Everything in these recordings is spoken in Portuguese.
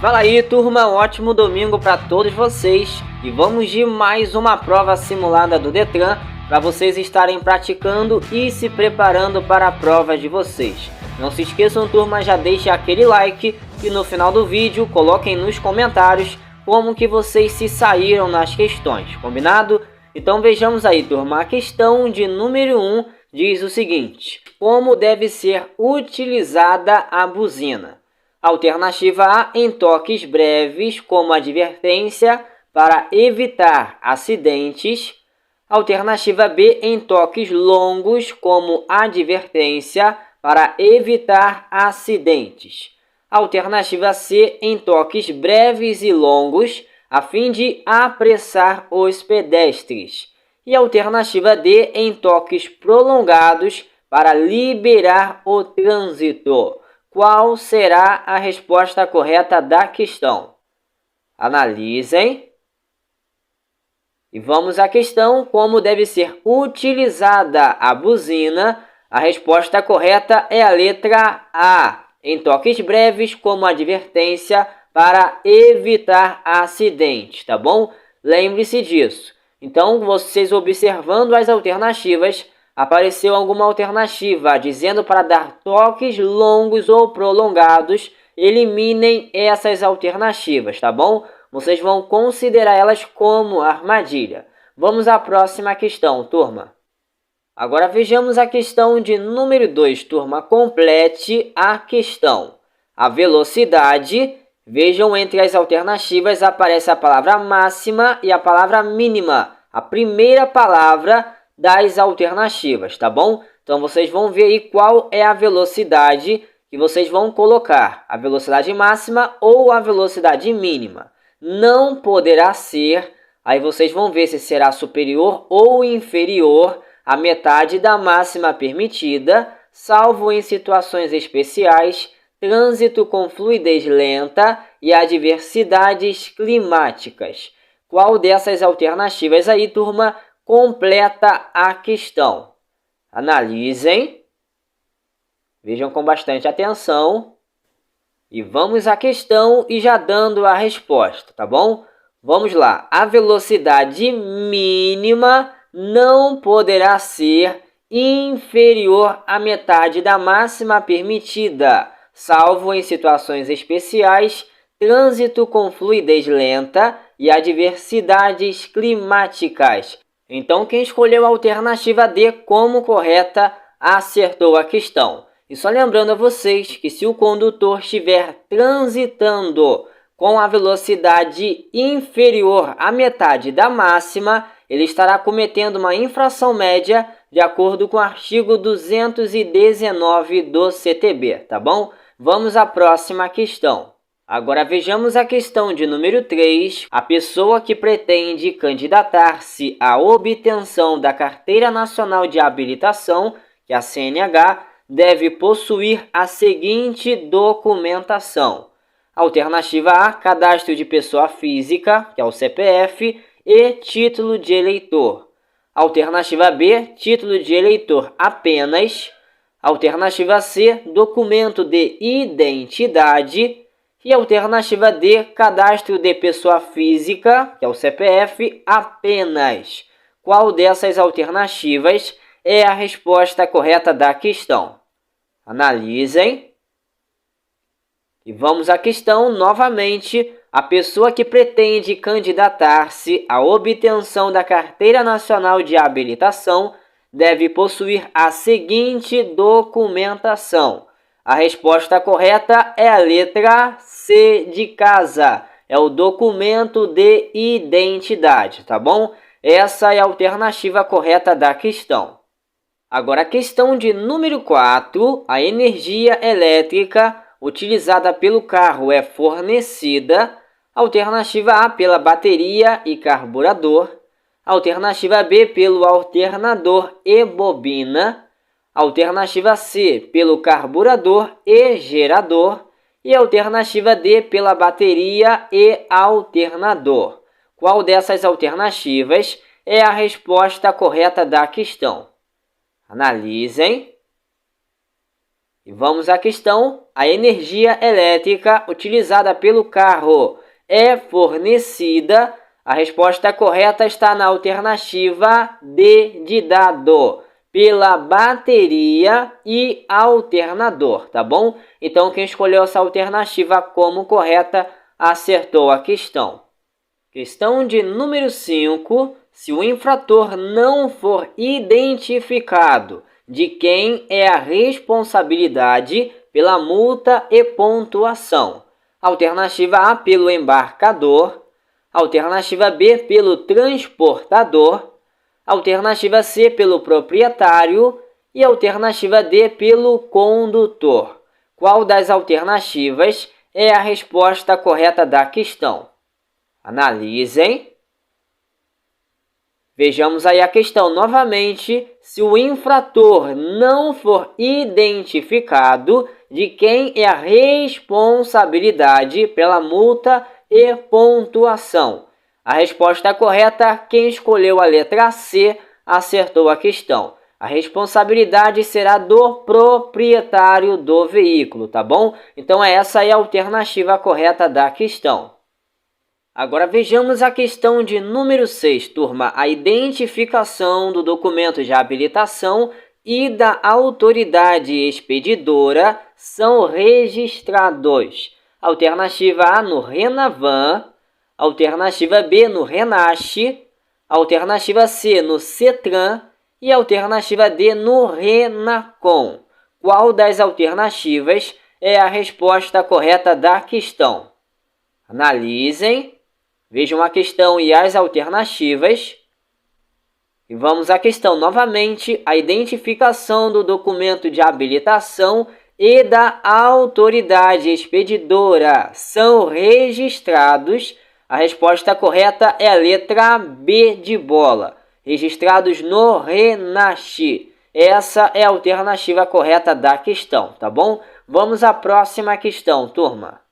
Fala aí, turma, um ótimo domingo para todos vocês e vamos de mais uma prova simulada do Detran para vocês estarem praticando e se preparando para a prova de vocês. Não se esqueçam, turma, já deixe aquele like e no final do vídeo coloquem nos comentários como que vocês se saíram nas questões, combinado? Então vejamos aí, turma, a questão de número 1 diz o seguinte: como deve ser utilizada a buzina? Alternativa A, em toques breves, como advertência para evitar acidentes. Alternativa B, em toques longos, como advertência para evitar acidentes. Alternativa C, em toques breves e longos, a fim de apressar os pedestres. E alternativa D, em toques prolongados para liberar o trânsito. Qual será a resposta correta da questão? Analisem. E vamos à questão: como deve ser utilizada a buzina? A resposta correta é a letra A, em toques breves como advertência para evitar acidentes, tá bom? Lembre-se disso. Então, vocês observando as alternativas, apareceu alguma alternativa dizendo para dar toques longos ou prolongados, eliminem essas alternativas, tá bom? Vocês vão considerar elas como armadilha. Vamos à próxima questão, turma. Agora vejamos a questão de número 2, turma. Complete a questão. A velocidade, vejam, entre as alternativas aparece a palavra máxima e a palavra mínima, a primeira palavra das alternativas, tá bom? Então vocês vão ver aí qual é a velocidade que vocês vão colocar, a velocidade máxima ou a velocidade mínima. Não poderá ser, aí vocês vão ver se será superior ou inferior à metade da máxima permitida, salvo em situações especiais, trânsito com fluidez lenta e adversidades climáticas. Qual dessas alternativas aí, turma, completa a questão? Analisem. Vejam com bastante atenção. E vamos à questão e já dando a resposta, tá bom? Vamos lá. A velocidade mínima não poderá ser inferior à metade da máxima permitida, salvo em situações especiais, trânsito com fluidez lenta e adversidades climáticas. Então, quem escolheu a alternativa D como correta acertou a questão. E só lembrando a vocês que se o condutor estiver transitando com a velocidade inferior à metade da máxima, ele estará cometendo uma infração média de acordo com o artigo 219 do CTB, tá bom? Vamos à próxima questão. Agora vejamos a questão de número 3. A pessoa que pretende candidatar-se à obtenção da Carteira Nacional de Habilitação, que é a CNH, deve possuir a seguinte documentação. Alternativa A, cadastro de pessoa física, que é o CPF, e título de eleitor. Alternativa B, título de eleitor apenas. Alternativa C, documento de identidade. E alternativa D, cadastro de pessoa física, que é o CPF, apenas. Qual dessas alternativas é a resposta correta da questão? Analisem. E vamos à questão novamente. A pessoa que pretende candidatar-se à obtenção da Carteira Nacional de Habilitação deve possuir a seguinte documentação. A resposta correta é a letra C de casa. É o documento de identidade, tá bom? Essa é a alternativa correta da questão. Agora a questão de número 4. A energia elétrica utilizada pelo carro é fornecida. Alternativa A, pela bateria e carburador. Alternativa B, pelo alternador e bobina. Alternativa C, pelo carburador e gerador. E alternativa D, pela bateria e alternador. Qual dessas alternativas é a resposta correta da questão? Analisem. E vamos à questão. A energia elétrica utilizada pelo carro é fornecida. A resposta correta está na alternativa D de dado, pela bateria e alternador, tá bom? Então, quem escolheu essa alternativa como correta acertou a questão. Questão de número 5. Se o infrator não for identificado, de quem é a responsabilidade pela multa e pontuação? Alternativa A, pelo embarcador. Alternativa B, pelo transportador. Alternativa C, pelo proprietário. E alternativa D, pelo condutor. Qual das alternativas é a resposta correta da questão? Analisem. Vejamos aí a questão novamente. Se o infrator não for identificado, de quem é a responsabilidade pela multa e pontuação? A resposta correta, quem escolheu a letra C, acertou a questão. A responsabilidade será do proprietário do veículo, tá bom? Então essa é a alternativa correta da questão. Agora vejamos a questão de número 6, turma. A identificação do documento de habilitação e da autoridade expedidora são registrados. Alternativa A no Renavan, alternativa B no Renache, alternativa C no Cetran e alternativa D no Renacom. Qual das alternativas é a resposta correta da questão? Analisem. Vejam a questão e as alternativas. E vamos à questão novamente. A identificação do documento de habilitação e da autoridade expedidora são registrados. A resposta correta é a letra B de bola. Registrados no Renache. Essa é a alternativa correta da questão, tá bom? Vamos à próxima questão, turma.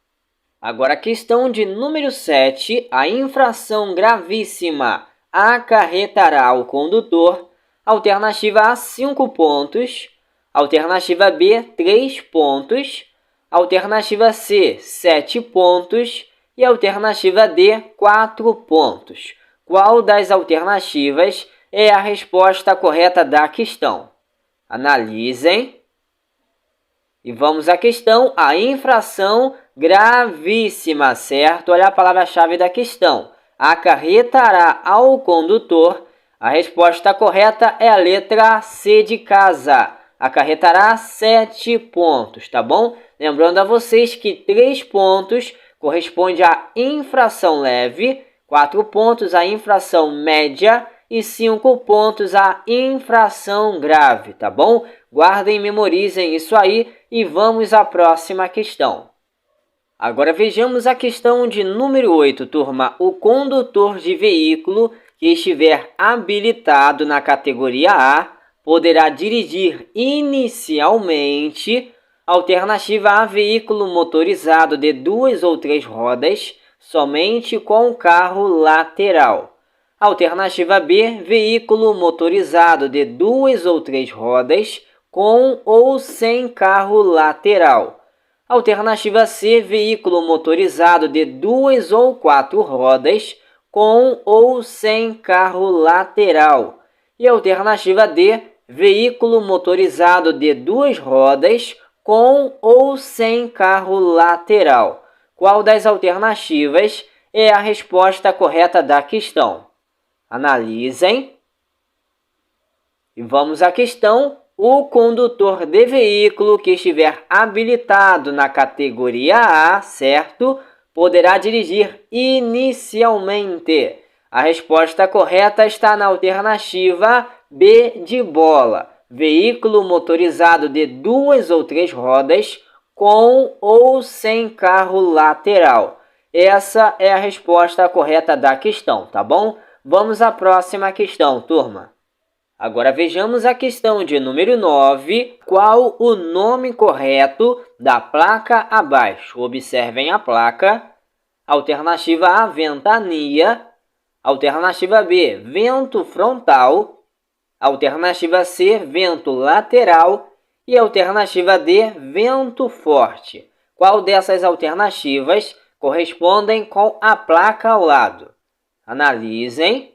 Agora, a questão de número 7. A infração gravíssima acarretará ao condutor. Alternativa A, 5 pontos. Alternativa B, 3 pontos. Alternativa C, 7 pontos. E alternativa D, 4 pontos. Qual das alternativas é a resposta correta da questão? Analisem. E vamos à questão. A infração gravíssima, certo? Olha a palavra-chave da questão. Acarretará ao condutor. A resposta correta é a letra C de casa. Acarretará 7 pontos, tá bom? Lembrando a vocês que 3 pontos corresponde à infração leve, 4 pontos à infração média e 5 pontos à infração grave, tá bom? Guardem e memorizem isso aí e vamos à próxima questão. Agora vejamos a questão de número 8, turma. O condutor de veículo que estiver habilitado na categoria A poderá dirigir inicialmente. Alternativa A, veículo motorizado de 2 ou 3 rodas, somente com carro lateral. Alternativa B, veículo motorizado de 2 ou 3 rodas, com ou sem carro lateral. Alternativa C, veículo motorizado de 2 ou 4 rodas, com ou sem carro lateral. E alternativa D, veículo motorizado de 2 rodas, com ou sem carro lateral. Qual das alternativas é a resposta correta da questão? Analisem. E vamos à questão. O condutor de veículo que estiver habilitado na categoria A, certo? Poderá dirigir inicialmente. A resposta correta está na alternativa B de bola. Veículo motorizado de 2 ou 3 rodas, com ou sem carro lateral. Essa é a resposta correta da questão, tá bom? Vamos à próxima questão, turma. Agora vejamos a questão de número 9. Qual o nome correto da placa abaixo? Observem a placa. Alternativa A, ventania. Alternativa B, vento frontal. Alternativa C, vento lateral. E alternativa D, vento forte. Qual dessas alternativas correspondem com a placa ao lado? Analisem.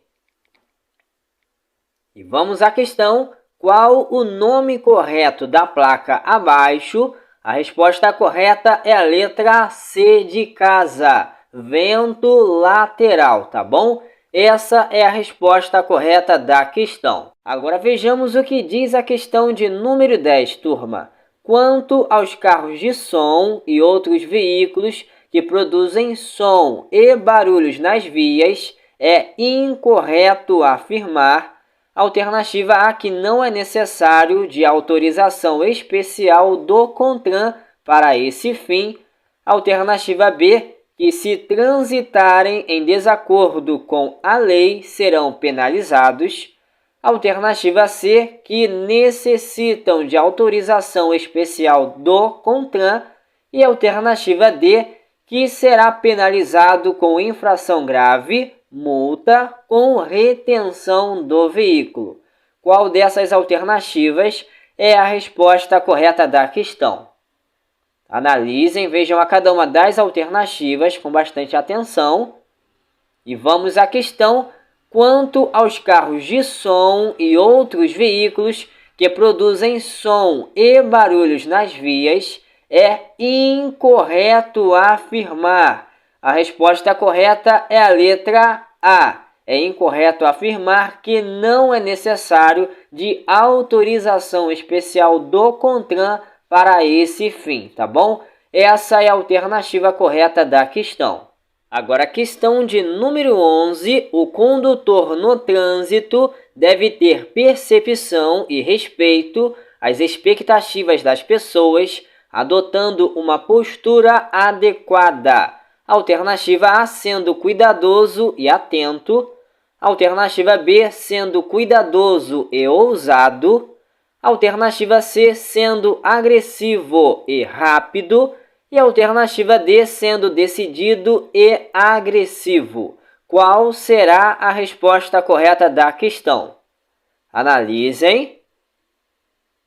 E vamos à questão. Qual o nome correto da placa abaixo? A resposta correta é a letra C de casa, vento lateral, tá bom? Essa é a resposta correta da questão. Agora vejamos o que diz a questão de número 10, turma. Quanto aos carros de som e outros veículos que produzem som e barulhos nas vias, é incorreto afirmar. Alternativa A, que não é necessário de autorização especial do CONTRAN para esse fim. Alternativa B, que se transitarem em desacordo com a lei serão penalizados. Alternativa C, que necessitam de autorização especial do CONTRAN. E alternativa D, que será penalizado com infração grave, multa com retenção do veículo. Qual dessas alternativas é a resposta correta da questão? Analisem, vejam a cada uma das alternativas com bastante atenção. E vamos à questão. Quanto aos carros de som e outros veículos que produzem som e barulhos nas vias, é incorreto afirmar. A resposta correta é a letra A. É incorreto afirmar que não é necessário de autorização especial do CONTRAN para esse fim, tá bom? Essa é a alternativa correta da questão. Agora, a questão de número 11. O condutor no trânsito deve ter percepção e respeito às expectativas das pessoas, adotando uma postura adequada. Alternativa A, sendo cuidadoso e atento. Alternativa B, sendo cuidadoso e ousado. Alternativa C, sendo agressivo e rápido. E alternativa D, sendo decidido e agressivo. Qual será a resposta correta da questão? Analisem.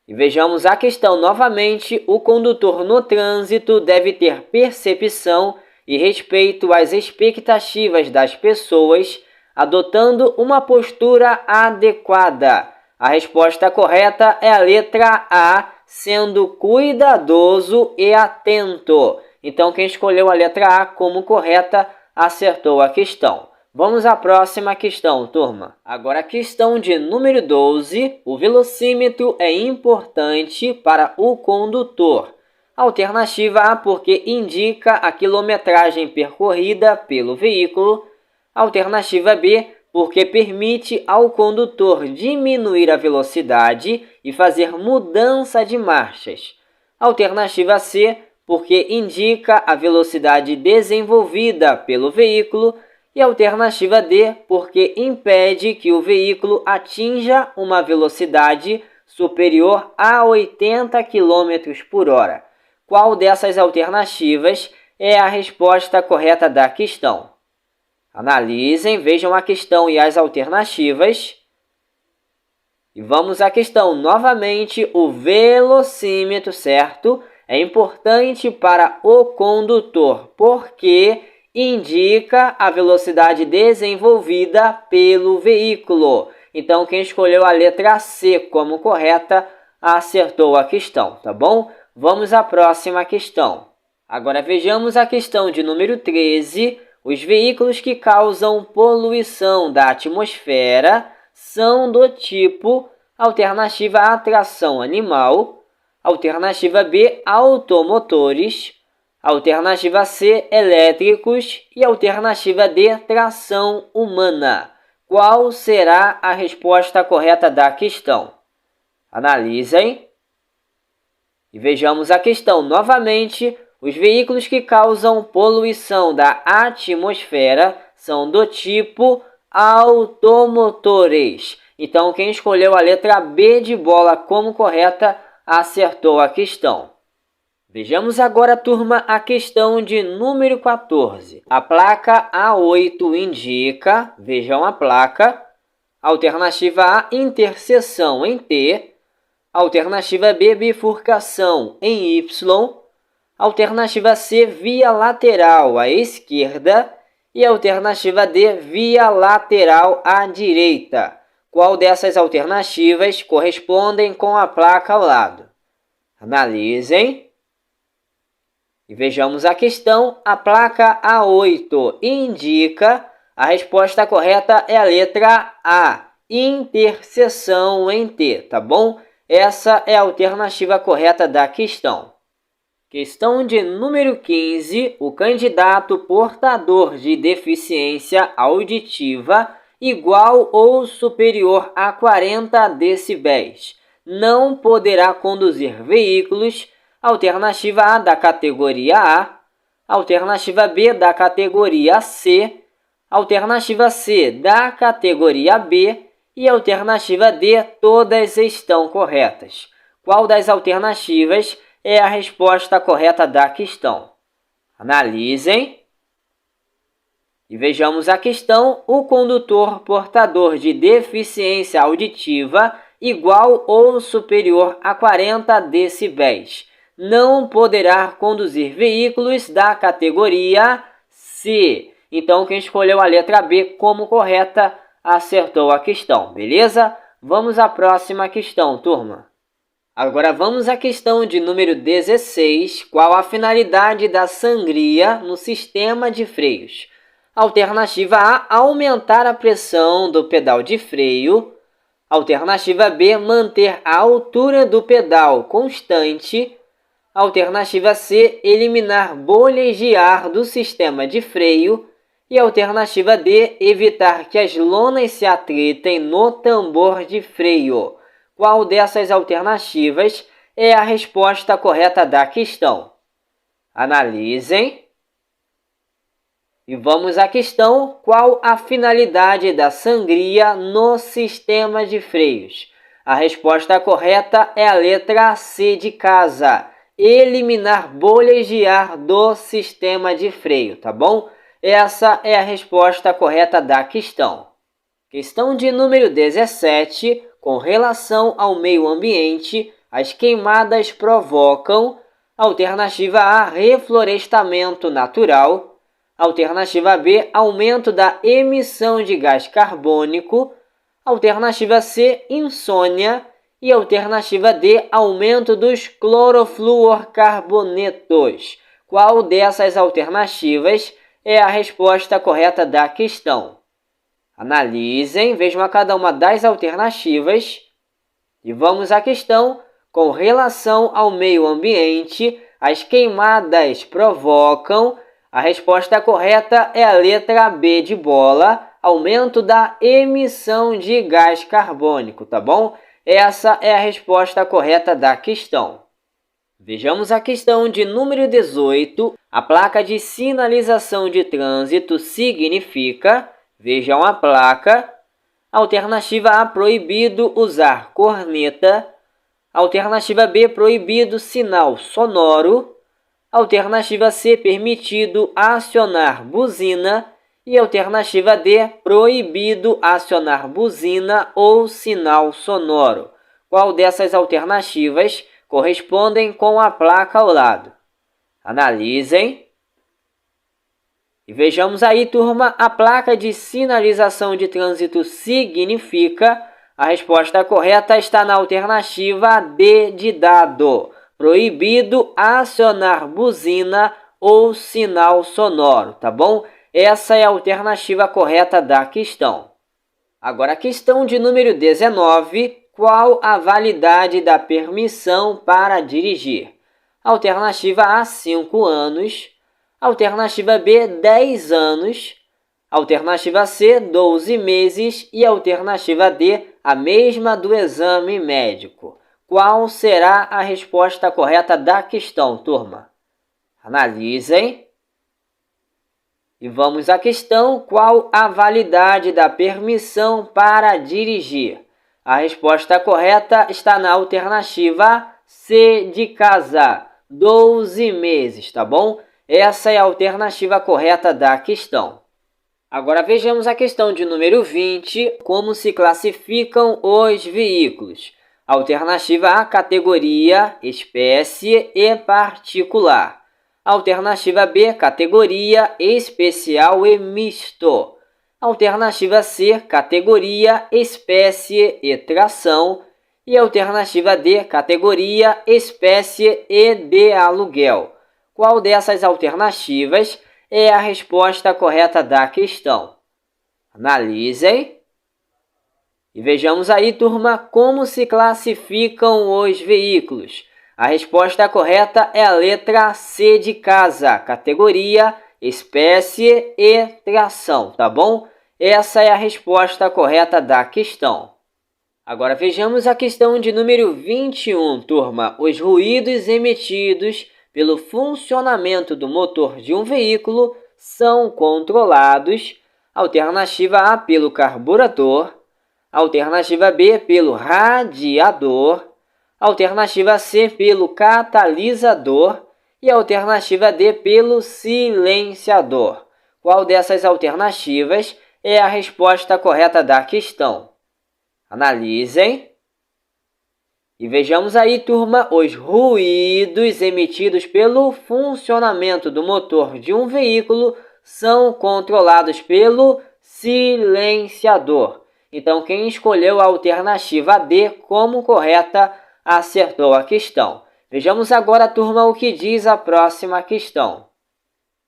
E vejamos a questão novamente. O condutor no trânsito deve ter percepção e respeito às expectativas das pessoas, adotando uma postura adequada. A resposta correta é a letra A, sendo cuidadoso e atento. Então, quem escolheu a letra A como correta, acertou a questão. Vamos à próxima questão, turma. Agora, a questão de número 12. O velocímetro é importante para o condutor. Alternativa A, porque indica a quilometragem percorrida pelo veículo. Alternativa B, porque permite ao condutor diminuir a velocidade e fazer mudança de marchas. Alternativa C, porque indica a velocidade desenvolvida pelo veículo. E alternativa D, porque impede que o veículo atinja uma velocidade superior a 80 km por hora. Qual dessas alternativas é a resposta correta da questão? Analisem, vejam a questão e as alternativas. E vamos à questão novamente. O velocímetro, certo, é importante para o condutor, porque indica a velocidade desenvolvida pelo veículo. Então, quem escolheu a letra C como correta, acertou a questão, tá bom? Vamos à próxima questão. Agora vejamos a questão de número 13. Os veículos que causam poluição da atmosfera são do tipo alternativa A, tração animal, alternativa B, automotores, alternativa C, elétricos e alternativa D, tração humana. Qual será a resposta correta da questão? Analisem. E vejamos a questão novamente. Os veículos que causam poluição da atmosfera são do tipo automotores. Então, quem escolheu a letra B de bola como correta, acertou a questão. Vejamos agora, turma, a questão de número 14. A placa A8 indica, vejam a placa, alternativa A, interseção em T, Alternativa B, bifurcação em Y. Alternativa C, via lateral à esquerda. E alternativa D, via lateral à direita. Qual dessas alternativas correspondem com a placa ao lado? Analisem. E vejamos a questão. A placa A8 indica a resposta correta é a letra A, interseção em T, tá bom? Essa é a alternativa correta da questão. Questão de número 15. O candidato portador de deficiência auditiva igual ou superior a 40 decibéis não poderá conduzir veículos. Alternativa A da categoria A, alternativa B da categoria C, alternativa C da categoria B e alternativa D, todas estão corretas. Qual das alternativas é a resposta correta da questão? Analisem. E vejamos a questão. O condutor portador de deficiência auditiva igual ou superior a 40 decibéis não poderá conduzir veículos da categoria C. Então, quem escolheu a letra B como correta acertou a questão, beleza? Vamos à próxima questão, turma. Agora vamos à questão de número 16. Qual a finalidade da sangria no sistema de freios? Alternativa A, aumentar a pressão do pedal de freio. Alternativa B, manter a altura do pedal constante. Alternativa C, eliminar bolhas de ar do sistema de freio. E alternativa D, evitar que as lonas se atritem no tambor de freio. Qual dessas alternativas é a resposta correta da questão? Analisem. E vamos à questão. Qual a finalidade da sangria no sistema de freios? A resposta correta é a letra C de casa. Eliminar bolhas de ar do sistema de freio, tá bom? Essa é a resposta correta da questão. Questão de número 17. Com relação ao meio ambiente, as queimadas provocam. Alternativa A, reflorestamento natural. Alternativa B, aumento da emissão de gás carbônico. Alternativa C, insônia. E alternativa D, aumento dos clorofluorcarbonetos. Qual dessas alternativas é a resposta correta da questão? Analisem, vejam a cada uma das alternativas. E vamos à questão. Com relação ao meio ambiente, as queimadas provocam. A resposta correta é a letra B de bola, aumento da emissão de gás carbônico, tá bom? Essa é a resposta correta da questão. Vejamos a questão de número 18. A placa de sinalização de trânsito significa, vejam a placa, alternativa A, proibido usar corneta, alternativa B, proibido sinal sonoro, alternativa C, permitido acionar buzina e alternativa D, proibido acionar buzina ou sinal sonoro. Qual dessas alternativas correspondem com a placa ao lado? Analisem. E vejamos aí, turma, a placa de sinalização de trânsito significa. A resposta correta está na alternativa D de dado. Proibido acionar buzina ou sinal sonoro, tá bom? Essa é a alternativa correta da questão. Agora a questão de número 19. Qual a validade da permissão para dirigir? Alternativa A, 5 anos. Alternativa B, 10 anos. Alternativa C, 12 meses. E alternativa D, a mesma do exame médico. Qual será a resposta correta da questão, turma? Analisem. E vamos à questão. Qual a validade da permissão para dirigir? A resposta correta está na alternativa C de casa, 12 meses, tá bom? Essa é a alternativa correta da questão. Agora vejamos a questão de número 20. Como se classificam os veículos? Alternativa A, categoria, espécie e particular. Alternativa B, categoria, especial e misto. Alternativa C, categoria, espécie e tração. E alternativa D, categoria, espécie e de aluguel. Qual dessas alternativas é a resposta correta da questão? Analisem. E vejamos aí, turma, como se classificam os veículos. A resposta correta é a letra C de casa, categoria, espécie e tração, tá bom? Essa é a resposta correta da questão. Agora vejamos a questão de número 21, turma. Os ruídos emitidos pelo funcionamento do motor de um veículo são controlados. Alternativa A, pelo carburador. Alternativa B, pelo radiador. Alternativa C, pelo catalisador. E alternativa D, pelo silenciador. Qual dessas alternativas é a resposta correta da questão? Analisem. E vejamos aí, turma, os ruídos emitidos pelo funcionamento do motor de um veículo são controlados pelo silenciador. Então, quem escolheu a alternativa D como correta, acertou a questão. Vejamos agora, turma, o que diz a próxima questão.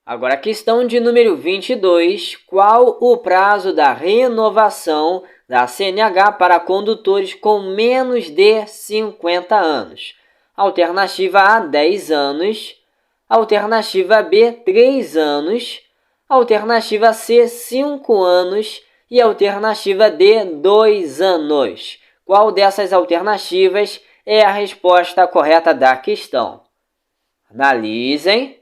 Agora, a questão de número 22. Qual o prazo da renovação da CNH para condutores com menos de 50 anos? Alternativa A, 10 anos. Alternativa B, 3 anos. Alternativa C, 5 anos. E alternativa D, 2 anos. Qual dessas alternativas é a resposta correta da questão? Analisem.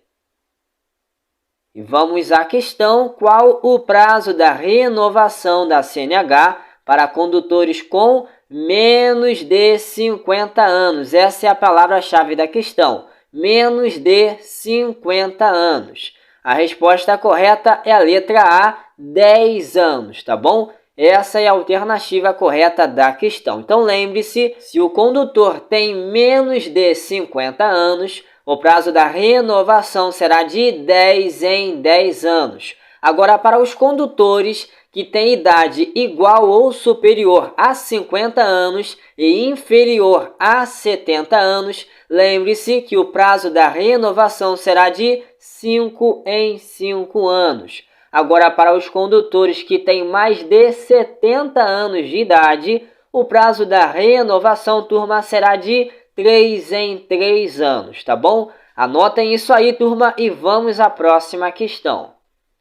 E vamos à questão. Qual o prazo da renovação da CNH para condutores com menos de 50 anos? Essa é a palavra-chave da questão. Menos de 50 anos. A resposta correta é a letra A, 10 anos, tá bom? Essa é a alternativa correta da questão. Então, lembre-se, se o condutor tem menos de 50 anos, o prazo da renovação será de 10 em 10 anos. Agora, para os condutores que têm idade igual ou superior a 50 anos e inferior a 70 anos, lembre-se que o prazo da renovação será de 5 em 5 anos. Agora, para os condutores que têm mais de 70 anos de idade, o prazo da renovação, turma, será de 3 em 3 anos, tá bom? Anotem isso aí, turma, e vamos à próxima questão.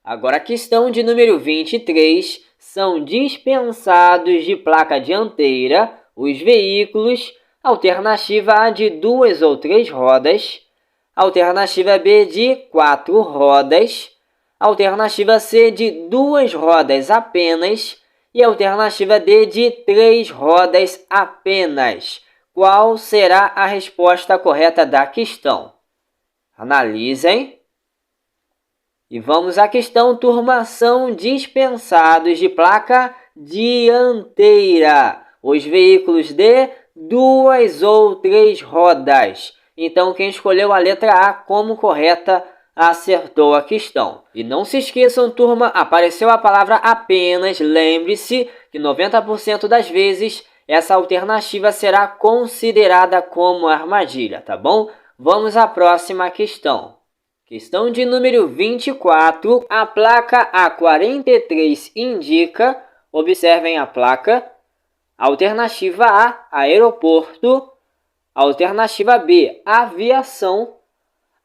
Agora, a questão de número 23. São dispensados de placa dianteira os veículos. Alternativa A, de 2 ou 3 rodas. Alternativa B, de 4 rodas. Alternativa C, de 2 rodas apenas. E alternativa D, de 3 rodas apenas. Qual será a resposta correta da questão? Analisem. E vamos à questão, turma. São dispensados de placa dianteira os veículos de 2 ou 3 rodas. Então, quem escolheu a letra A como correta, acertou a questão. E não se esqueçam, turma, apareceu a palavra apenas. Lembre-se que 90% das vezes essa alternativa será considerada como armadilha, tá bom? Vamos à próxima questão. Questão de número 24. A placa A43 indica, observem a placa, alternativa A, aeroporto, alternativa B, aviação,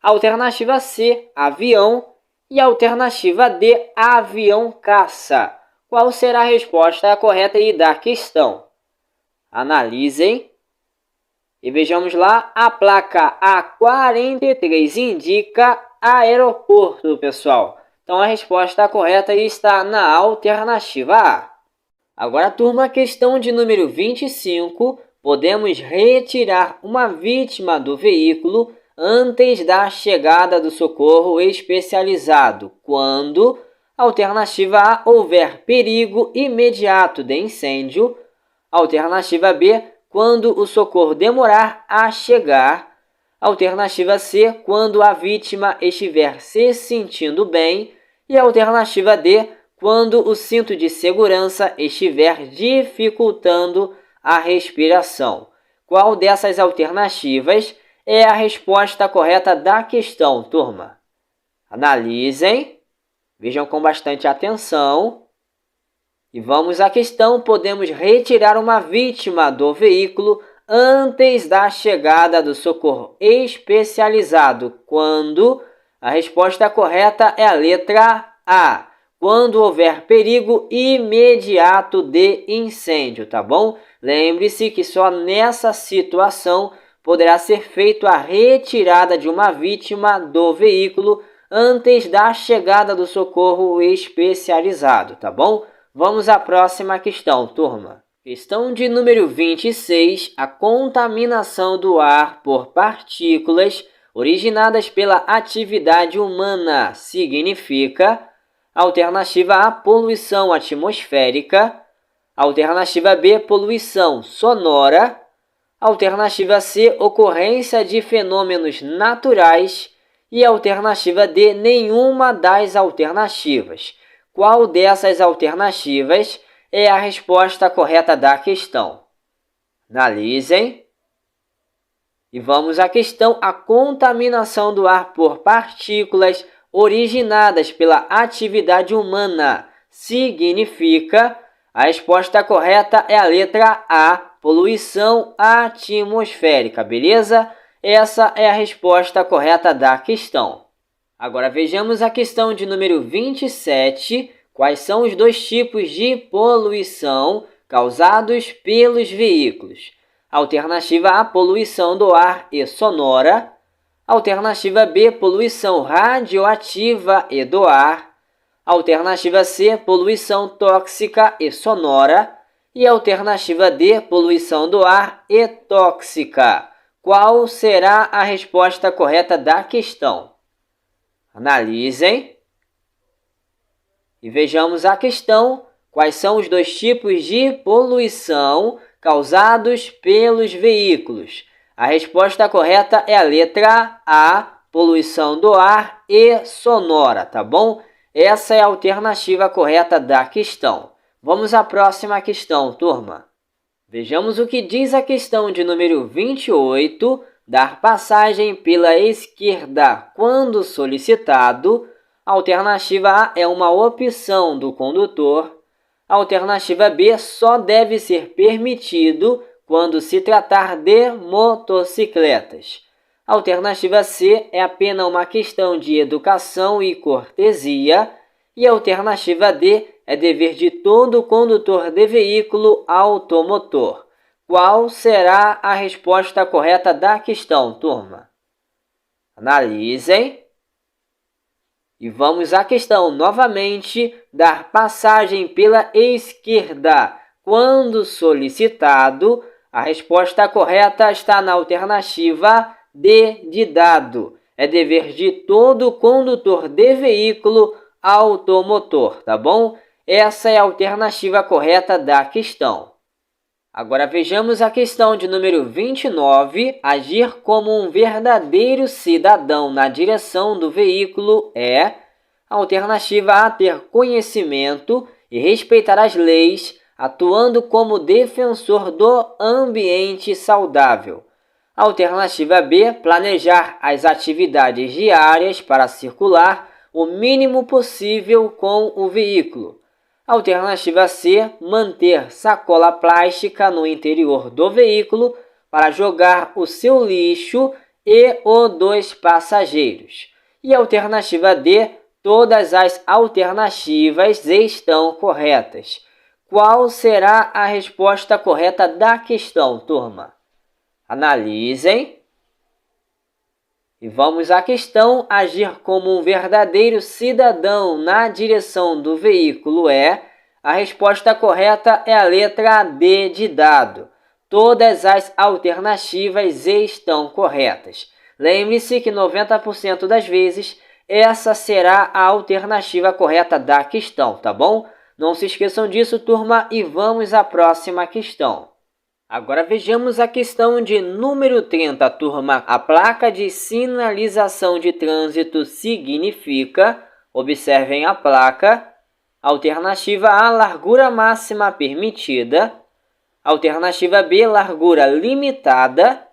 alternativa C, avião e alternativa D, avião caça. Qual será a resposta correta aí da questão? Analisem. E vejamos lá, a placa A43 indica aeroporto, pessoal. Então, a resposta correta está na alternativa A. Agora, turma, questão de número 25. Podemos retirar uma vítima do veículo antes da chegada do socorro especializado, quando, alternativa A, houver perigo imediato de incêndio. Alternativa B, quando o socorro demorar a chegar. Alternativa C, quando a vítima estiver se sentindo bem. E a alternativa D, quando o cinto de segurança estiver dificultando a respiração. Qual dessas alternativas é a resposta correta da questão, turma? Analisem, vejam com bastante atenção. E vamos à questão: podemos retirar uma vítima do veículo antes da chegada do socorro especializado quando? A resposta correta é a letra A, quando houver perigo imediato de incêndio, tá bom? Lembre-se que só nessa situação poderá ser feita a retirada de uma vítima do veículo antes da chegada do socorro especializado, tá bom? Vamos à próxima questão, turma. Questão de número 26. A contaminação do ar por partículas originadas pela atividade humana significa: alternativa A, poluição atmosférica. Alternativa B, poluição sonora. Alternativa C, ocorrência de fenômenos naturais. E alternativa D, nenhuma das alternativas. Qual dessas alternativas é a resposta correta da questão? Analisem. E vamos à questão: a contaminação do ar por partículas originadas pela atividade humana significa... A resposta correta é a letra A, poluição atmosférica, beleza? Essa é a resposta correta da questão. Agora vejamos a questão de número 27. Quais são os dois tipos de poluição causados pelos veículos? Alternativa A, poluição do ar e sonora. Alternativa B, poluição radioativa e do ar. Alternativa C, poluição tóxica e sonora. E alternativa D, poluição do ar e tóxica. Qual será a resposta correta da questão? Analisem. E vejamos a questão: quais são os dois tipos de poluição causados pelos veículos? A resposta correta é a letra A, poluição do ar e sonora, tá bom? Essa é a alternativa correta da questão. Vamos à próxima questão, turma. Vejamos o que diz a questão de número 28. Dar passagem pela esquerda quando solicitado. Alternativa A é uma opção do condutor. Alternativa B, só deve ser permitido quando se tratar de motocicletas. Alternativa C é apenas uma questão de educação e cortesia. E a alternativa D é dever de todo condutor de veículo automotor. Qual será a resposta correta da questão, turma? Analisem. E vamos à questão novamente: dar passagem pela esquerda quando solicitado. A resposta correta está na alternativa D de dado. É dever de todo condutor de veículo automotor, tá bom? Essa é a alternativa correta da questão. Agora vejamos a questão de número 29. Agir como um verdadeiro cidadão na direção do veículo é... Alternativa A, ter conhecimento e respeitar as leis, atuando como defensor do ambiente saudável. Alternativa B, planejar as atividades diárias para circular o mínimo possível com o veículo. Alternativa C, manter sacola plástica no interior do veículo para jogar o seu lixo e o dos passageiros. E alternativa D, todas as alternativas estão corretas. Qual será a resposta correta da questão, turma? Analisem. E vamos à questão: agir como um verdadeiro cidadão na direção do veículo é... A resposta correta é a letra D de dado. Todas as alternativas estão corretas. Lembre-se que 90% das vezes essa será a alternativa correta da questão, tá bom? Não se esqueçam disso, turma, e vamos à próxima questão. Agora vejamos a questão de número 30, turma. A placa de sinalização de trânsito significa, observem a placa, alternativa A, largura máxima permitida, alternativa B, largura limitada,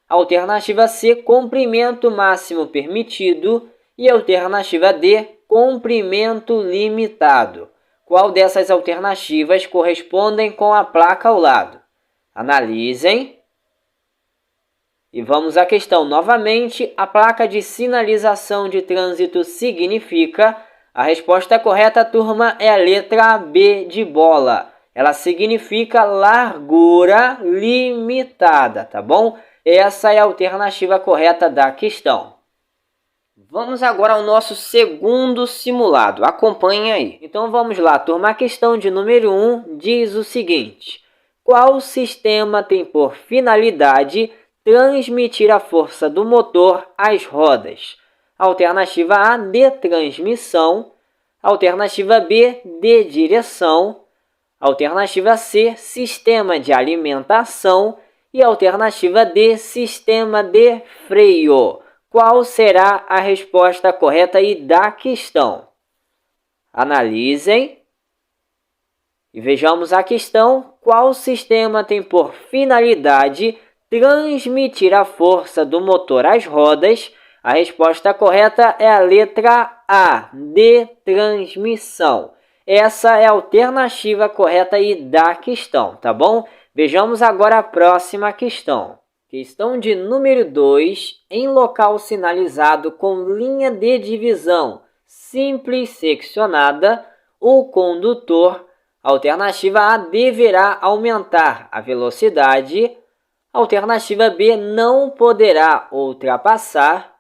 alternativa C, comprimento máximo permitido e alternativa D, comprimento limitado. Qual dessas alternativas correspondem com a placa ao lado? Analisem. E vamos à questão novamente. A placa de sinalização de trânsito significa... A resposta correta, turma, é a letra B de bola. Ela significa largura limitada, tá bom? Essa é a alternativa correta da questão. Vamos agora ao nosso segundo simulado. Acompanhe aí. Então vamos lá, turma. A questão de número 1 diz o seguinte: qual sistema tem por finalidade transmitir a força do motor às rodas? Alternativa A, de transmissão. Alternativa B, de direção. Alternativa C, sistema de alimentação. E alternativa D, sistema de freio. Qual será a resposta correta aí da questão? Analisem. E vejamos a questão. Qual sistema tem por finalidade transmitir a força do motor às rodas? A resposta correta é a letra A, de transmissão. Essa é a alternativa correta aí da questão, tá bom? Vejamos agora a próxima questão. Questão de número 2. Em local sinalizado com linha de divisão simples seccionada, o condutor, alternativa A, deverá aumentar a velocidade. Alternativa B, não poderá ultrapassar.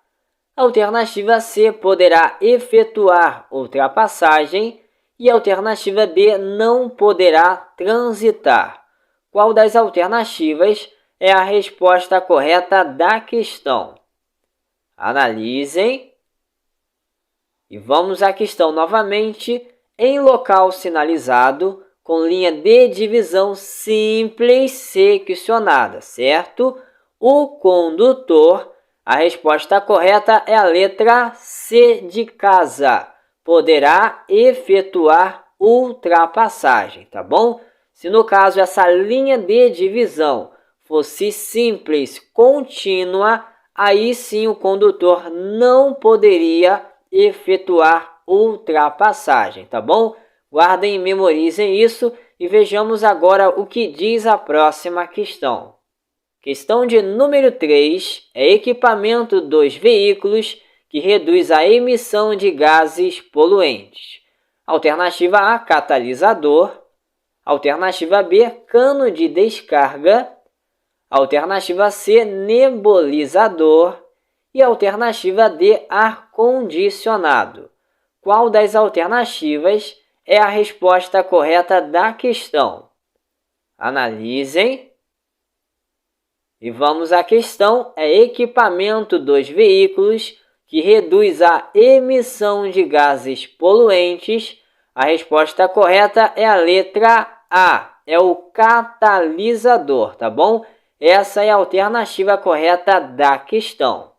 Alternativa C, poderá efetuar ultrapassagem. E alternativa D, não poderá transitar. Qual das alternativas é a resposta correta da questão? Analisem. E vamos à questão novamente. Em local sinalizado com linha de divisão simples seccionada, certo? O condutor, a resposta correta é a letra C de casa. Poderá efetuar ultrapassagem, tá bom? Se no caso essa linha de divisão fosse simples, contínua, aí sim o condutor não poderia efetuar ultrapassagem, tá bom? Guardem e memorizem isso e vejamos agora o que diz a próxima questão. Questão de número 3 é equipamento dos veículos que reduz a emissão de gases poluentes. Alternativa A, catalisador. Alternativa B, cano de descarga. Alternativa C, nebulizador. E alternativa D, ar-condicionado. Qual das alternativas é a resposta correta da questão? Analisem. E vamos à questão. É equipamento dos veículos que reduz a emissão de gases poluentes. A resposta correta é a letra A. É o catalisador, tá bom? Essa é a alternativa correta da questão.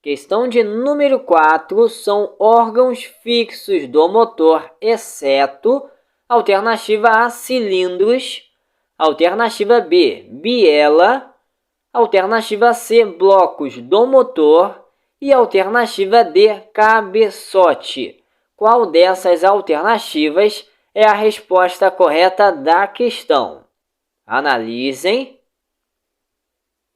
Questão de número 4 são órgãos fixos do motor, exceto alternativa A, cilindros, alternativa B, biela, alternativa C, blocos do motor e alternativa D, cabeçote. Qual dessas alternativas é a resposta correta da questão? Analisem.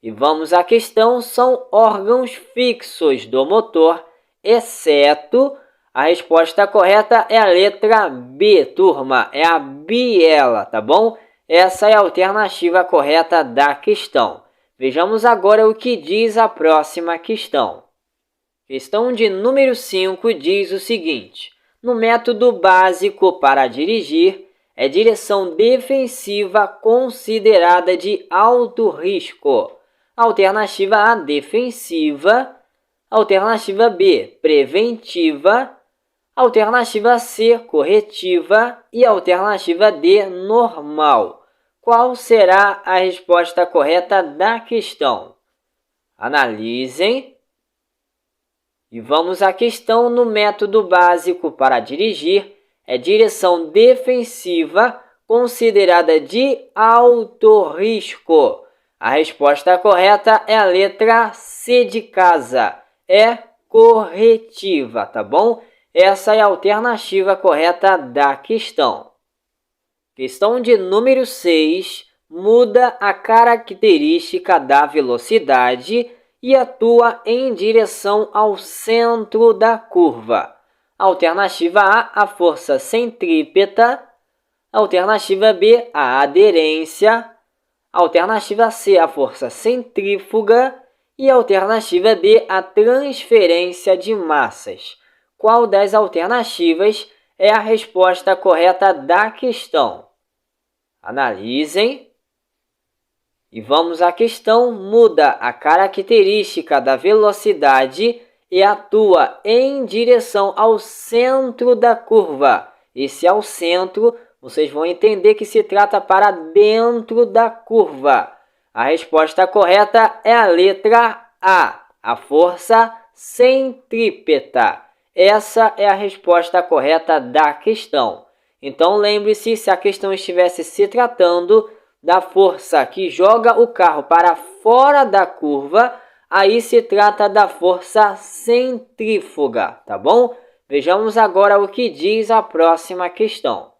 E vamos à questão. São órgãos fixos do motor, exceto... A resposta correta é a letra B, turma. É a biela, tá bom? Essa é a alternativa correta da questão. Vejamos agora o que diz a próxima questão. Questão de número 5 diz o seguinte: no método básico para dirigir, é direção defensiva considerada de alto risco. Alternativa A, defensiva. Alternativa B, preventiva. Alternativa C, corretiva. E alternativa D, normal. Qual será a resposta correta da questão? Analisem. E vamos à questão no método básico para dirigir. É direção defensiva considerada de alto risco. A resposta correta é a letra C de casa. É corretiva, tá bom? Essa é a alternativa correta da questão. Questão de número 6. Muda a característica da velocidade e atua em direção ao centro da curva. Alternativa A, a força centrípeta. Alternativa B, a aderência. Alternativa C, a força centrífuga. E alternativa D, a transferência de massas. Qual das alternativas é a resposta correta da questão? Analisem. E vamos à questão. Muda a característica da velocidade e atua em direção ao centro da curva. Esse ao centro, vocês vão entender que se trata para dentro da curva. A resposta correta é a letra A, a força centrípeta. Essa é a resposta correta da questão. Então lembre-se, se a questão estivesse se tratando da força que joga o carro para fora da curva, aí se trata da força centrífuga, tá bom? Vejamos agora o que diz a próxima questão.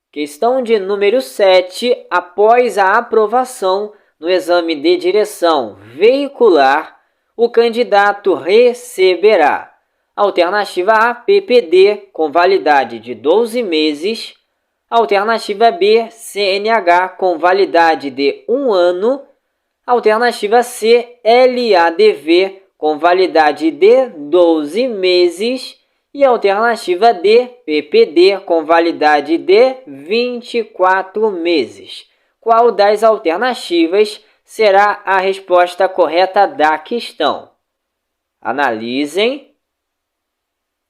Questão de número 7. Após a aprovação no exame de direção veicular, o candidato receberá: alternativa A, PPD, com validade de 12 meses. Alternativa B, CNH, com validade de 1 ano. Alternativa C, LADV, com validade de 12 meses. E alternativa D, PPD, com validade de 24 meses. Qual das alternativas será a resposta correta da questão? Analisem.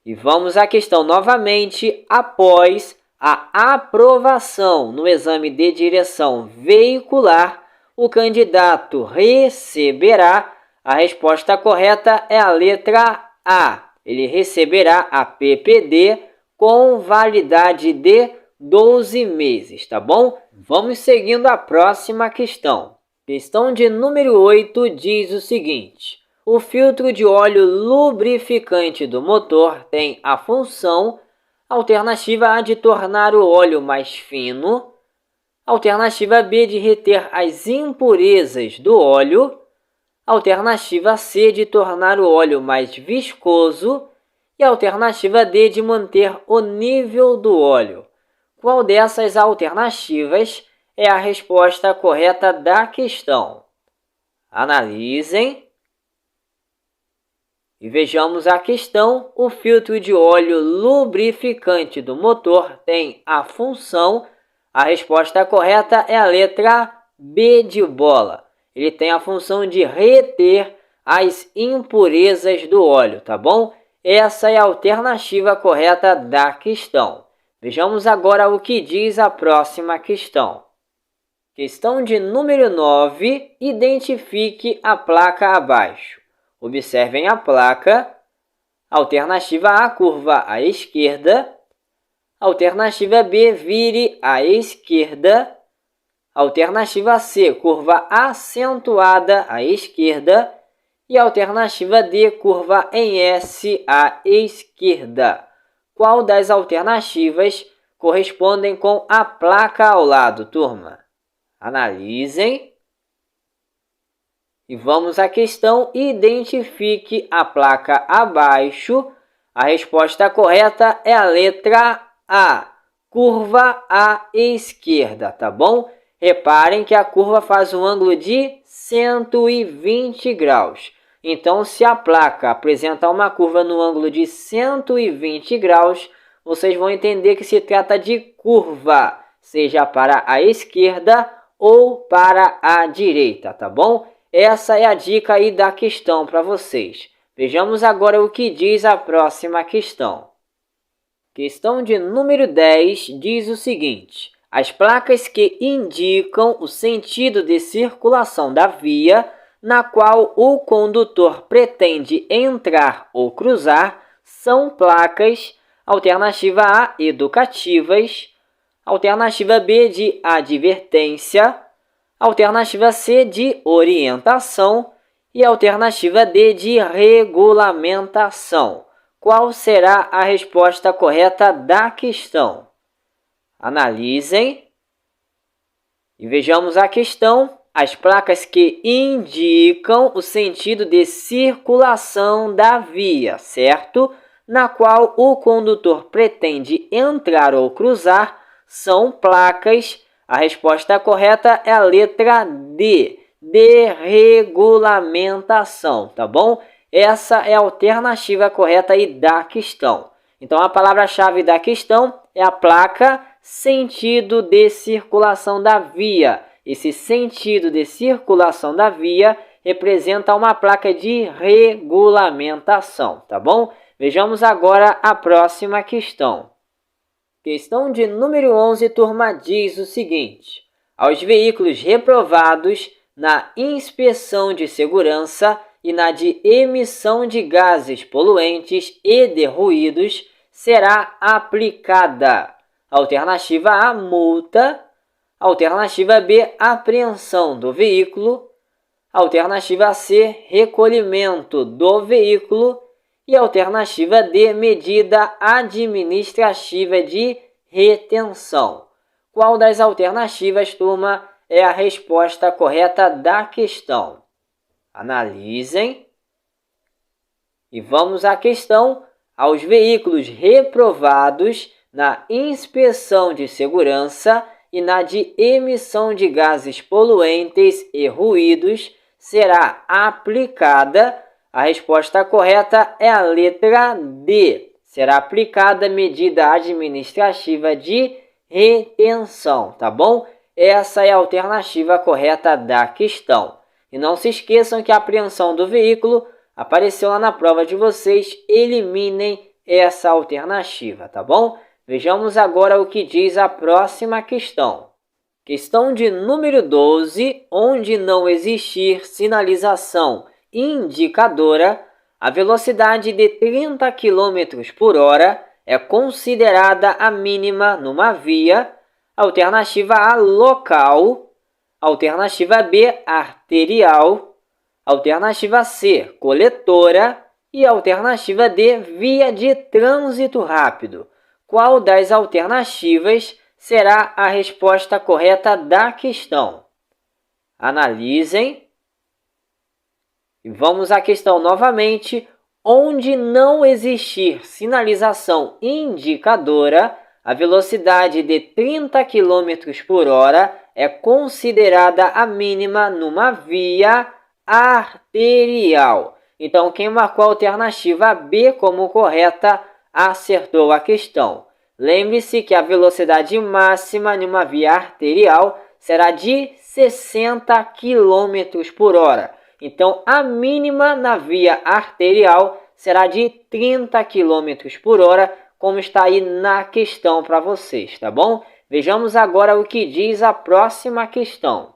E vamos à questão novamente. Após a aprovação no exame de direção veicular, o candidato receberá. A resposta correta é a letra A. Ele receberá a PPD com validade de 12 meses, tá bom? Vamos seguindo a próxima questão. Questão de número 8 diz o seguinte: o filtro de óleo lubrificante do motor tem a função: alternativa A, de tornar o óleo mais fino. Alternativa B, de reter as impurezas do óleo. Alternativa C, de tornar o óleo mais viscoso. E alternativa D, de manter o nível do óleo. Qual dessas alternativas é a resposta correta da questão? Analisem. E vejamos a questão. O filtro de óleo lubrificante do motor tem a função. A resposta correta é a letra B de bola. Ele tem a função de reter as impurezas do óleo, tá bom? Essa é a alternativa correta da questão. Vejamos agora o que diz a próxima questão. Questão de número 9. Identifique a placa abaixo. Observem a placa. Alternativa A, curva à esquerda. Alternativa B, vire à esquerda. Alternativa C, curva acentuada à esquerda. E alternativa D, curva em S à esquerda. Qual das alternativas correspondem com a placa ao lado, turma? Analisem. E vamos à questão. Identifique a placa abaixo. A resposta correta é a letra A, curva à esquerda, tá bom? Reparem que a curva faz um ângulo de 120 graus. Então, se a placa apresenta uma curva no ângulo de 120 graus, vocês vão entender que se trata de curva, seja para a esquerda ou para a direita, tá bom? Essa é a dica aí da questão para vocês. Vejamos agora o que diz a próxima questão. Questão de número 10 diz o seguinte: as placas que indicam o sentido de circulação da via na qual o condutor pretende entrar ou cruzar são placas, alternativa A, educativas, alternativa B, de advertência, alternativa C, de orientação e alternativa D, de regulamentação. Qual será a resposta correta da questão? Analisem e vejamos a questão. As placas que indicam o sentido de circulação da via, certo? Na qual o condutor pretende entrar ou cruzar, são placas. A resposta correta é a letra D, de regulamentação, tá bom? Essa é a alternativa correta aí da questão. Então, a palavra-chave da questão é a placa sentido de circulação da via. Esse sentido de circulação da via representa uma placa de regulamentação, tá bom? Vejamos agora a próxima questão. Questão de número 11, turma, diz o seguinte: aos veículos reprovados na inspeção de segurança e na de emissão de gases poluentes e de ruídos será aplicada: alternativa A, multa, alternativa B, apreensão do veículo, alternativa C, recolhimento do veículo e alternativa D, medida administrativa de retenção. Qual das alternativas, turma, é a resposta correta da questão? Analisem e vamos à questão. Aos veículos reprovados na inspeção de segurança e na de emissão de gases poluentes e ruídos será aplicada. A resposta correta é a letra D. Será aplicada medida administrativa de retenção, tá bom? Essa é a alternativa correta da questão. E não se esqueçam que a apreensão do veículo apareceu lá na prova de vocês. Eliminem essa alternativa, tá bom? Vejamos agora o que diz a próxima questão. Questão de número 12, onde não existir sinalização indicadora, a velocidade de 30 km por hora é considerada a mínima numa via. Alternativa A, local. Alternativa B, arterial. Alternativa C, coletora. E alternativa D, via de trânsito rápido. Qual das alternativas será a resposta correta da questão? Analisem. E vamos à questão novamente. Onde não existir sinalização indicadora, a velocidade de 30 km por hora é considerada a mínima numa via arterial. Então, quem marcou a alternativa B como correta acertou a questão. Lembre-se que a velocidade máxima em uma via arterial será de 60 km por hora. Então, a mínima na via arterial será de 30 km por hora, como está aí na questão para vocês, tá bom? Vejamos agora o que diz a próxima questão.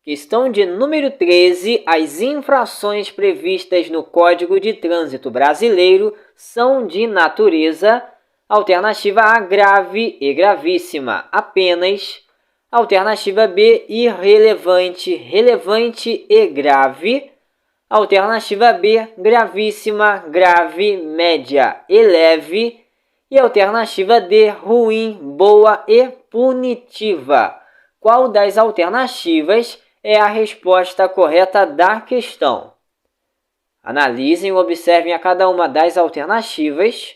Questão de número 13. As infrações previstas no Código de Trânsito Brasileiro são de natureza: alternativa A, grave e gravíssima apenas. Alternativa B, irrelevante, relevante e grave. Alternativa B, gravíssima, grave, média e leve. E alternativa D, ruim, boa e punitiva. Qual das alternativas é a resposta correta da questão? Analisem e observem a cada uma das alternativas.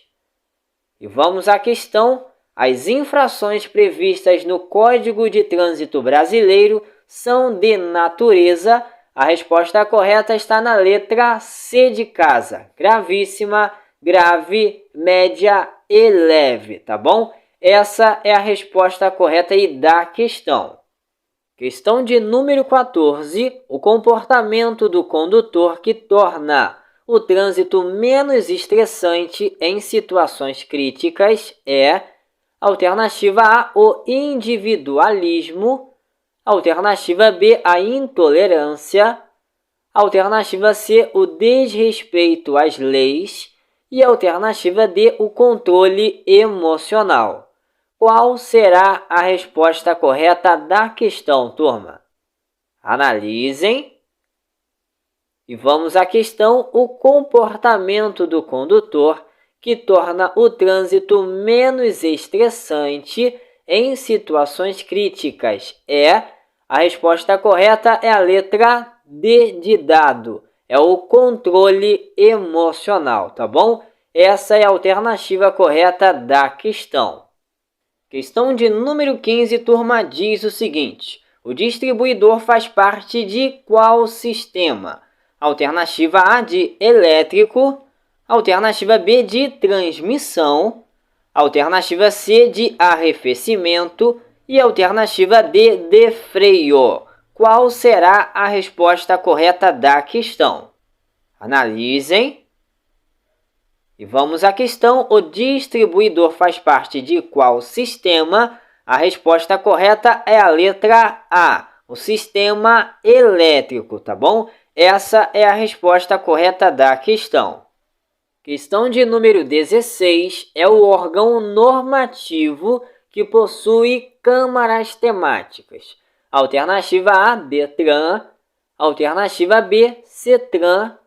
E vamos à questão. As infrações previstas no Código de Trânsito Brasileiro são de natureza. A resposta correta está na letra C de casa. Gravíssima, grave, média e leve, tá bom? Essa é a resposta correta aí da questão. Questão de número 14. O comportamento do condutor que torna o trânsito menos estressante em situações críticas é: Alternativa A, o individualismo. Alternativa B, a intolerância. Alternativa C, o desrespeito às leis. E alternativa D, o controle emocional. Qual será a resposta correta da questão, turma? Analisem. E vamos à questão: o comportamento do condutor que torna o trânsito menos estressante em situações críticas a resposta correta é a letra D de dado. É o controle emocional, tá bom? Essa é a alternativa correta da questão. Questão de número 15, turma, diz o seguinte: o distribuidor faz parte de qual sistema? Alternativa A, de elétrico. Alternativa B, de transmissão. Alternativa C, de arrefecimento. E alternativa D, de freio. Qual será a resposta correta da questão? Analisem. E vamos à questão: o distribuidor faz parte de qual sistema? A resposta correta é a letra A, o sistema elétrico, tá bom? Essa é a resposta correta da questão. Questão de número 16 é o órgão normativo que possui câmaras temáticas. Alternativa A, DETRAN. Alternativa B, CETRAN.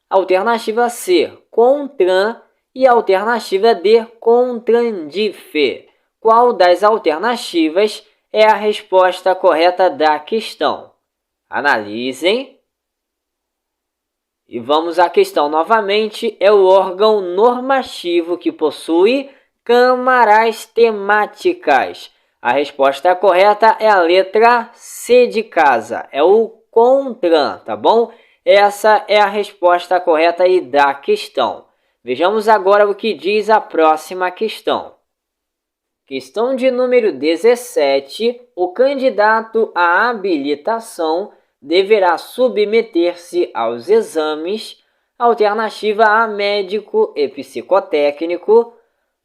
Alternativa C, CONTRAN. E alternativa D, CONTRANDIF. Qual das alternativas é a resposta correta da questão? Analisem. E vamos à questão novamente: é o órgão normativo que possui câmaras temáticas. A resposta correta é a letra C de casa, é o CONTRAN, tá bom? Essa é a resposta correta aí da questão. Vejamos agora o que diz a próxima questão. Questão de número 17. O candidato à habilitação deverá submeter-se aos exames. Alternativa A, médico e psicotécnico.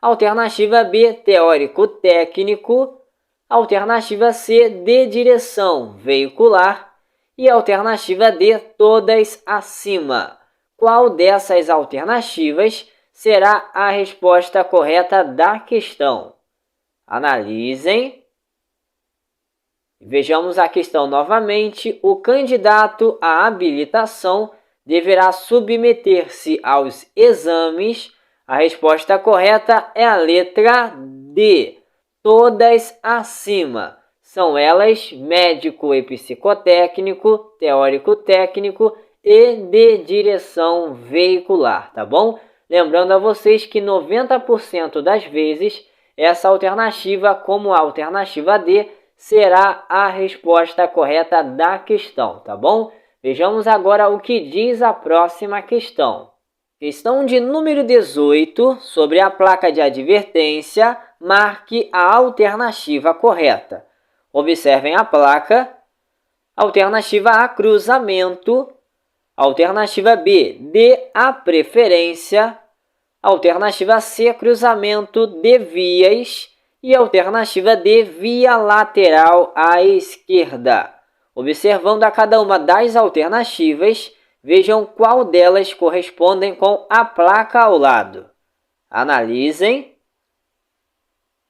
Alternativa B, teórico-técnico. Alternativa C, de direção veicular. E alternativa D, todas acima. Qual dessas alternativas será a resposta correta da questão? Analisem. Vejamos a questão novamente. O candidato à habilitação deverá submeter-se aos exames. A resposta correta é a letra D, todas acima. São elas médico e psicotécnico, teórico-técnico e de direção veicular, tá bom? Lembrando a vocês que 90% das vezes essa alternativa, como a alternativa D, será a resposta correta da questão, tá bom? Vejamos agora o que diz a próxima questão. Questão de número 18, sobre a placa de advertência, marque a alternativa correta. Observem a placa. Alternativa A, cruzamento. Alternativa B, dê a preferência. Alternativa C, cruzamento de vias. E alternativa D, via lateral à esquerda. Observando a cada uma das alternativas, vejam qual delas correspondem com a placa ao lado. Analisem.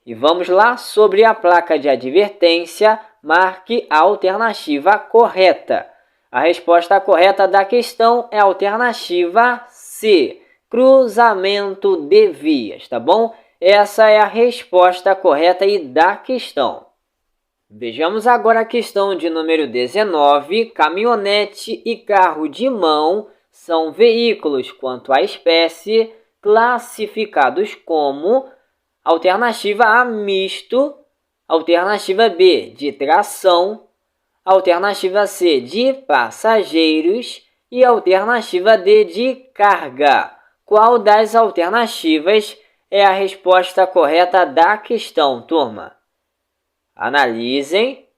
E vamos lá: sobre a placa de advertência, marque a alternativa correta. A resposta correta da questão é a alternativa C, cruzamento de vias, tá bom? Essa é a resposta correta aí da questão. Vejamos agora a questão de número 19. Caminhonete e carro de mão são veículos quanto à espécie classificados como: alternativa A, misto. Alternativa B, de tração. Alternativa C, de passageiros. E alternativa D, de carga. Qual das alternativas é a resposta correta da questão, turma? Analisem.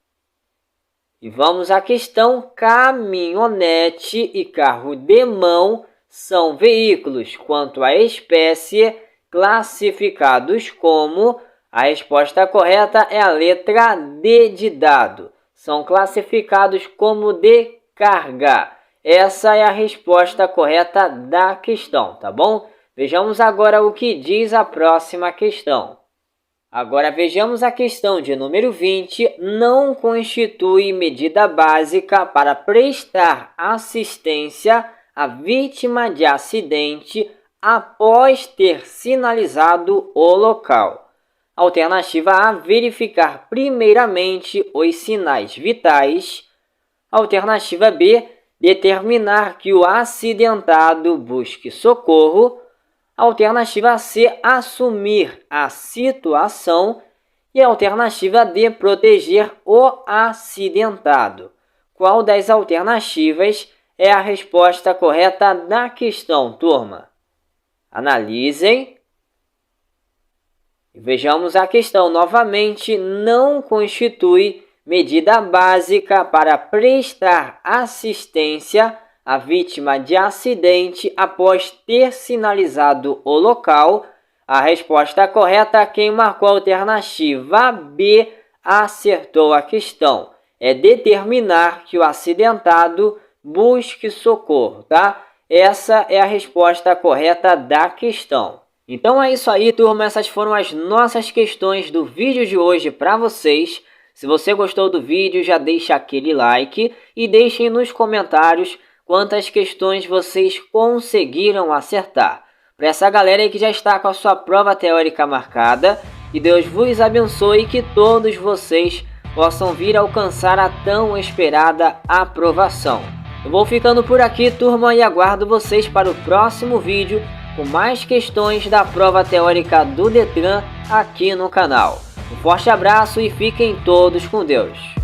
E vamos à questão: caminhonete e carro de mão são veículos quanto à espécie classificados como: A resposta correta é a letra D de dado. São classificados como de carga. Essa é a resposta correta da questão, tá bom? Vejamos agora o que diz a próxima questão. Agora vejamos a questão de número 20. Não constitui medida básica para prestar assistência à vítima de acidente após ter sinalizado o local. Alternativa A, verificar primeiramente os sinais vitais. Alternativa B, determinar que o acidentado busque socorro. Alternativa C, assumir a situação. E alternativa D, proteger o acidentado. Qual das alternativas é a resposta correta da questão, turma? Analisem. Vejamos a questão novamente. Não constitui medida básica para prestar assistência à vítima de acidente após ter sinalizado o local. A resposta correta, quem marcou a alternativa B, acertou a questão. É determinar que o acidentado busque socorro, tá? Essa é a resposta correta da questão. Então é isso aí, turma. Essas foram as nossas questões do vídeo de hoje para vocês. Se você gostou do vídeo, já deixa aquele like e deixem nos comentários quantas questões vocês conseguiram acertar. Para essa galera aí que já está com a sua prova teórica marcada, que Deus vos abençoe e que todos vocês possam vir a alcançar a tão esperada aprovação. Eu vou ficando por aqui, turma, e aguardo vocês para o próximo vídeo com mais questões da prova teórica do Detran aqui no canal. Um forte abraço e fiquem todos com Deus.